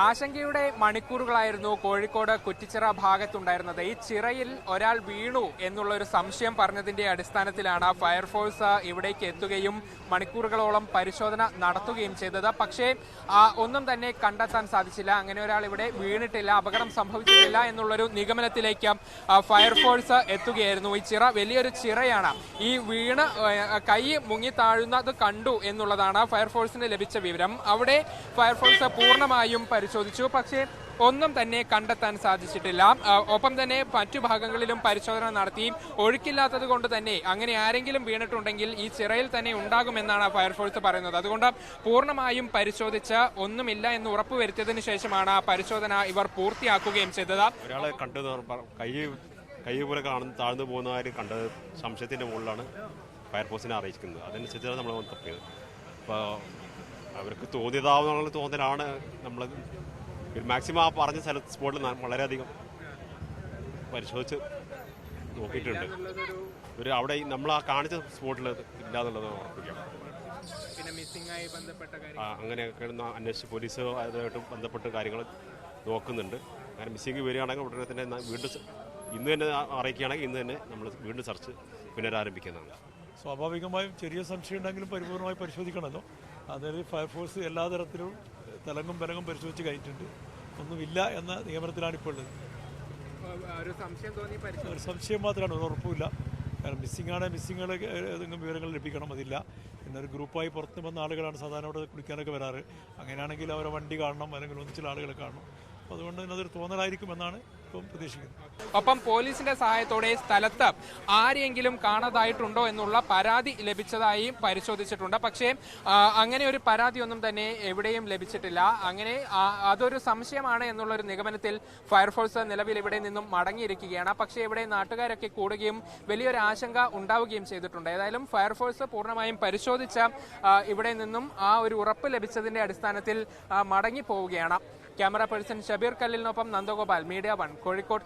ആശങ്കയുടെ മണിക്കൂറുകളായിരുന്നു കോഴിക്കോട് കുറ്റിച്ചിറ ഭാഗത്തുണ്ടായിരുന്നത്. ഈ ചിറയിൽ ഒരാൾ വീണു എന്നുള്ള ഒരു സംശയം പറഞ്ഞതിന്റെ അടിസ്ഥാനത്തിലാണ് ഫയർഫോഴ്സ് ഇവിടേക്ക് എത്തുകയും മണിക്കൂറുകളോളം പരിശോധന നടത്തുകയും ചെയ്തത്. പക്ഷേ ഒന്നും തന്നെ കണ്ടെത്താൻ സാധിച്ചില്ല. അങ്ങനെ ഒരാൾ ഇവിടെ വീണിട്ടില്ല, അപകടം സംഭവിച്ചിട്ടില്ല എന്നുള്ളൊരു നിഗമനത്തിലേക്ക് ഫയർഫോഴ്സ് എത്തുകയായിരുന്നു. ഈ ചിറ വലിയൊരു ചിറയാണ്. ഈ വീണ് കൈ മുങ്ങി താഴുന്നത് കണ്ടു എന്നുള്ളതാണ് ഫയർഫോഴ്സിന് ലഭിച്ച വിവരം. അവിടെ ഫയർഫോഴ്സ് പൂർണ്ണമായും പരിശോധിച്ചു, പക്ഷേ ഒന്നും തന്നെ കണ്ടെത്താൻ സാധിച്ചിട്ടില്ല. ഒപ്പം തന്നെ മറ്റു ഭാഗങ്ങളിലും പരിശോധന നടത്തി. ഒഴുക്കില്ലാത്തത് കൊണ്ട് തന്നെ അങ്ങനെ ആരെങ്കിലും വീണിട്ടുണ്ടെങ്കിൽ ഈ ചിറയിൽ തന്നെ ഉണ്ടാകുമെന്നാണ് ഫയർഫോഴ്സ് പറയുന്നത്. അതുകൊണ്ട് പൂർണ്ണമായും പരിശോധിച്ച് ഒന്നുമില്ല എന്ന് ഉറപ്പുവരുത്തിയതിനു ശേഷമാണ് പരിശോധന ഇവർ പൂർത്തിയാക്കുകയും ചെയ്തത്. ഒരാളെ കണ്ടത് കൈ പോലെ താഴ്ന്നു പോകുന്നതായിട്ട് കണ്ടത് സംശയത്തിന്റെ മുകളിലാണ് ഫയർഫോഴ്സിനെ അറിയിക്കുന്നത്. അതനുസരിച്ചാണ് നമ്മൾ തപ്പിയത്. അപ്പോൾ അവർക്ക് തോന്നിയതാവുന്നുള്ള തോന്നലാണ്. നമ്മൾ മാക്സിമം ആ പറഞ്ഞ സ്പോട്ടിൽ വളരെയധികം പരിശോധിച്ച് നോക്കിയിട്ടുണ്ട്. അവിടെ നമ്മൾ ആ കാണിച്ച സ്പോട്ടിൽ ഇല്ലാന്നുള്ളത് ഉറപ്പിക്കാം. അങ്ങനെയൊക്കെ അന്വേഷിച്ച് പോലീസ് അതുമായിട്ട് ബന്ധപ്പെട്ട കാര്യങ്ങൾ നോക്കുന്നുണ്ട്. അങ്ങനെ മിസ്സിംഗ് വരികയാണെങ്കിൽ ഉടനെ തന്നെ ഇന്ന് തന്നെ അറിയിക്കുകയാണെങ്കിൽ ഇന്ന് തന്നെ നമ്മൾ വീണ്ടും സെർച്ച് പുനരാരംഭിക്കുന്നതാണ്. സ്വാഭാവികമായും ചെറിയ സംശയം ഉണ്ടെങ്കിലും പരിപൂർണമായി പരിശോധിക്കണമല്ലോ. അതായത് ഫയർഫോഴ്സ് എല്ലാ തരത്തിലും തലങ്ങും ബലങ്ങും പരിശോധിച്ച് കഴിഞ്ഞിട്ടുണ്ട്. ഒന്നുമില്ല എന്ന നിഗമനത്തിലാണ് ഇപ്പോൾ ഉള്ളത്. ഒരു സംശയം മാത്രമാണ്, ഒരു ഉറപ്പുമില്ല. കാരണം മിസ്സിങ്ങുകൾ ഏതെങ്കിലും വിവരങ്ങൾ ലഭിക്കണം, അതില്ല. പിന്നെ ഒരു ഗ്രൂപ്പായി പുറത്ത് വന്ന ആളുകളാണ് സാധാരണ അവിടെ കുളിക്കാനൊക്കെ വരാറ്. അങ്ങനെയാണെങ്കിൽ അവരെ വണ്ടി കാണണം, അല്ലെങ്കിൽ ഒന്നിച്ചിൽ ആളുകളെ കാണണം. അതുകൊണ്ട് തന്നെ അതൊരു തോന്നലായിരിക്കുമെന്നാണ് ഇപ്പം പ്രതീക്ഷിക്കുന്നത്. ഒപ്പം പോലീസിന്റെ സഹായത്തോടെ സ്ഥലത്ത് ആരെങ്കിലും കാണാതായിട്ടുണ്ടോ എന്നുള്ള പരാതി ലഭിച്ചതായി പരിശോധിച്ചിട്ടുണ്ട്. പക്ഷേ അങ്ങനെ ഒരു പരാതി ഒന്നും തന്നെ എവിടെയും ലഭിച്ചിട്ടില്ല. അങ്ങനെ അതൊരു സംശയമാണ് എന്നുള്ളൊരു നിഗമനത്തിൽ ഫയർഫോഴ്സ് നിലവിൽ ഇവിടെ നിന്നും മടങ്ങിയിരിക്കുകയാണ്. പക്ഷേ ഇവിടെ നാട്ടുകാരൊക്കെ കൂടുകയും വലിയൊരു ആശങ്ക ഉണ്ടാവുകയും ചെയ്തിട്ടുണ്ട്. ഏതായാലും ഫയർഫോഴ്സ് പൂർണ്ണമായും പരിശോധിച്ച് ഇവിടെ നിന്നും ആ ഒരു ഉറപ്പ് ലഭിച്ചതിന്റെ അടിസ്ഥാനത്തിൽ മടങ്ങി പോവുകയാണ്. ക്യാമറ പേഴ്സൺ ഷബീർ കല്ലിനൊപ്പം നന്ദഗോപാൽ, മീഡിയ 1, കോഴിക്കോട്.